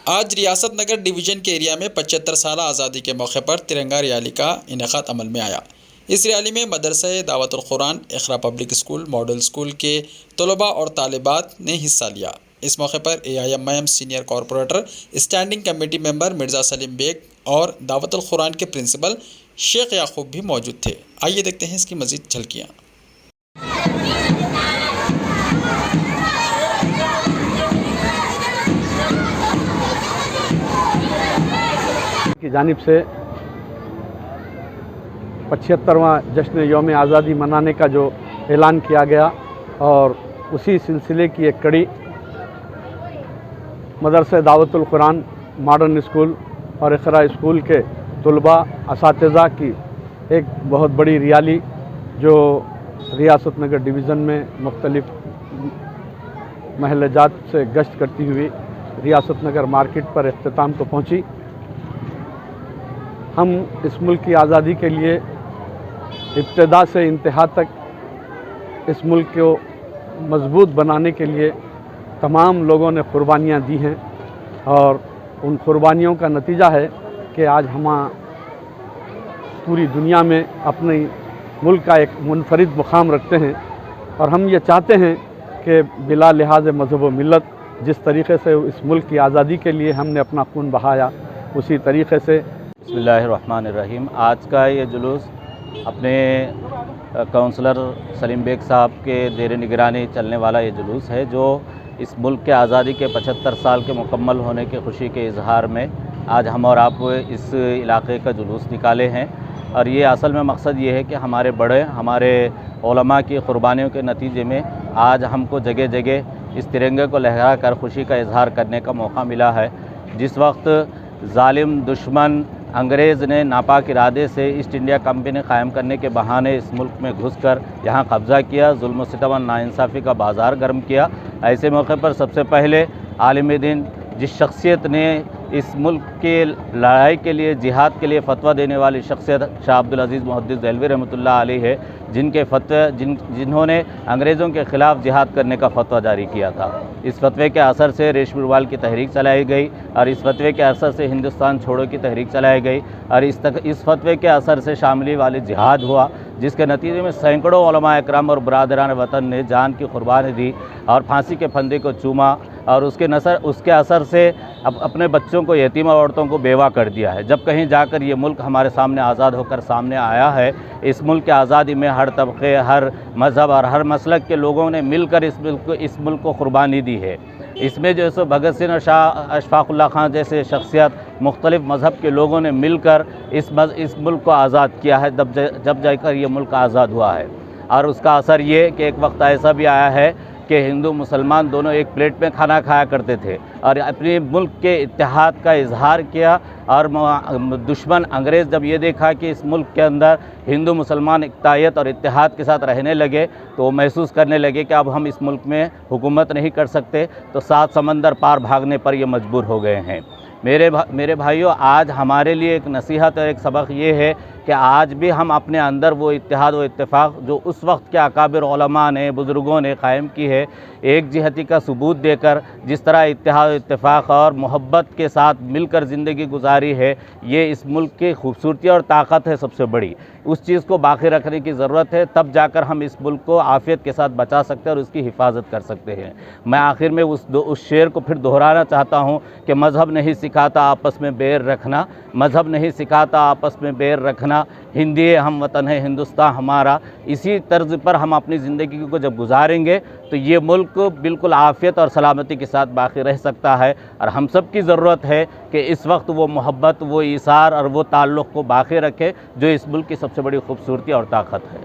آج ریاست نگر ڈویژن کے ایریا میں 75 سالہ آزادی کے موقع پر ترنگا ریالی کا انعقاد عمل میں آیا۔ اس ریالی میں مدرسہ Dawat al-Quran, Iqra public school, model school کے طلباء اور طالبات نے حصہ لیا۔ اس موقع پر AIMIM senior corporator, standing committee member Mirza Salim Baig اور دعوت القرآن کے پرنسپل شیخ یعقوب بھی موجود تھے۔ آئیے دیکھتے ہیں اس کی مزید جھلکیاں۔ کی جانب سے 75واں جشن یوم آزادی منانے کا جو اعلان کیا گیا، اور اسی سلسلے کی ایک کڑی مدرسہ دعوت القرآن، ماڈرن اسکول اور اقرا اسکول کے طلباء، اساتذہ کی ایک بہت بڑی ریالی جو ریاست نگر ڈویژن میں مختلف محلہ جات سے گشت کرتی ہوئی ریاست نگر مارکیٹ پر اختتام کو پہنچی۔ ہم اس ملک کی آزادی کے لیے ابتدا سے انتہا تک اس ملک کو مضبوط بنانے کے لیے تمام لوگوں نے قربانیاں دی ہیں، اور ان قربانیوں کا نتیجہ ہے کہ آج ہم پوری دنیا میں اپنے ملک کا ایک منفرد مقام رکھتے ہیں، اور ہم یہ چاہتے ہیں کہ بلا لحاظ مذہب و ملت جس طریقے سے اس ملک کی آزادی کے لیے ہم نے اپنا خون بہایا، اسی طریقے سے بسم اللہ الرحمن الرحیم۔ آج کا یہ جلوس اپنے کونسلر سلیم بیگ صاحب کے زیر نگرانی چلنے والا یہ جلوس ہے، جو اس ملک کے آزادی کے 75 سال کے مکمل ہونے کے خوشی کے اظہار میں آج ہم اور آپ اس علاقے کا جلوس نکالے ہیں۔ اور یہ اصل میں مقصد یہ ہے کہ ہمارے بڑے، ہمارے علماء کی قربانیوں کے نتیجے میں آج ہم کو جگہ جگہ اس ترنگے کو لہرا کر خوشی کا اظہار کرنے کا موقع ملا ہے۔ جس وقت ظالم دشمن انگریز نے ناپاک ارادے سے ایسٹ انڈیا کمپنی قائم کرنے کے بہانے اس ملک میں گھس کر یہاں قبضہ کیا، ظلم و ستم اور ناانصافی کا بازار گرم کیا، ایسے موقع پر سب سے پہلے عالم دین جس شخصیت نے اس ملک کے لڑائی کے لیے، جہاد کے لیے فتویٰ دینے والی شخصیت شاہ عبدالعزیز محدث دہلوی رحمۃ اللہ علیہ ہے، جنہوں نے انگریزوں کے خلاف جہاد کرنے کا فتویٰ جاری کیا تھا۔ اس فتوے کے اثر سے ریشم روال کی تحریک چلائی گئی، اور اس فتوے کے اثر سے ہندوستان چھوڑو کی تحریک چلائی گئی، اور اس فتوے کے اثر سے شاملی والی جہاد ہوا، جس کے نتیجے میں سینکڑوں علماء اکرام اور برادران وطن نے جان کی قربانی دی اور پھانسی کے پھندے کو چوما، اور اس کے اثر سے اپنے بچوں کو، یتیم عورتوں کو بیوہ کر دیا ہے۔ جب کہیں جا کر یہ ملک ہمارے سامنے آزاد ہو کر سامنے آیا ہے، اس ملک کی آزادی میں ہر طبقے، ہر مذہب اور ہر مسلک کے لوگوں نے مل کر اس ملک کو قربانی دی ہے۔ اس میں جو ہے بھگت سنگھ اور شاہ اشفاق اللہ خان جیسے شخصیت، مختلف مذہب کے لوگوں نے مل کر اس ملک کو آزاد کیا ہے، جب جا کر یہ ملک آزاد ہوا ہے۔ اور اس کا اثر یہ کہ ایک وقت ایسا بھی آیا ہے کہ ہندو مسلمان دونوں ایک پلیٹ میں کھانا کھایا کرتے تھے، اور اپنے ملک کے اتحاد کا اظہار کیا، اور دشمن انگریز جب یہ دیکھا کہ اس ملک کے اندر ہندو مسلمان اکتائیت اور اتحاد کے ساتھ رہنے لگے، تو وہ محسوس کرنے لگے کہ اب ہم اس ملک میں حکومت نہیں کر سکتے، تو 7 سمندر پار بھاگنے پر یہ مجبور ہو گئے ہیں۔ میرے بھائیوں، آج ہمارے لیے ایک نصیحت اور ایک سبق یہ ہے کہ آج بھی ہم اپنے اندر وہ اتحاد و اتفاق جو اس وقت کے اکابر علماء نے، بزرگوں نے قائم کی ہے، ایک جہتی کا ثبوت دے کر جس طرح اتحاد و اتفاق اور محبت کے ساتھ مل کر زندگی گزاری ہے، یہ اس ملک کی خوبصورتی اور طاقت ہے سب سے بڑی۔ اس چیز کو باقی رکھنے کی ضرورت ہے، تب جا کر ہم اس ملک کو عافیت کے ساتھ بچا سکتے ہیں اور اس کی حفاظت کر سکتے ہیں۔ میں آخر میں اس شعر کو پھر دہرانا چاہتا ہوں کہ مذہب نہیں سکھاتا آپس میں بیر رکھنا، مذہب نہیں سکھاتا آپس میں بیر رکھنا، ہندی ہم وطن ہے ہندوستان ہمارا۔ اسی طرز پر ہم اپنی زندگی کو جب گزاریں گے تو یہ ملک بالکل عافیت اور سلامتی کے ساتھ باقی رہ سکتا ہے، اور ہم سب کی ضرورت ہے کہ اس وقت وہ محبت، وہ ایثار اور وہ تعلق کو باقی رکھے جو اس ملک کی سب سے بڑی خوبصورتی اور طاقت ہے۔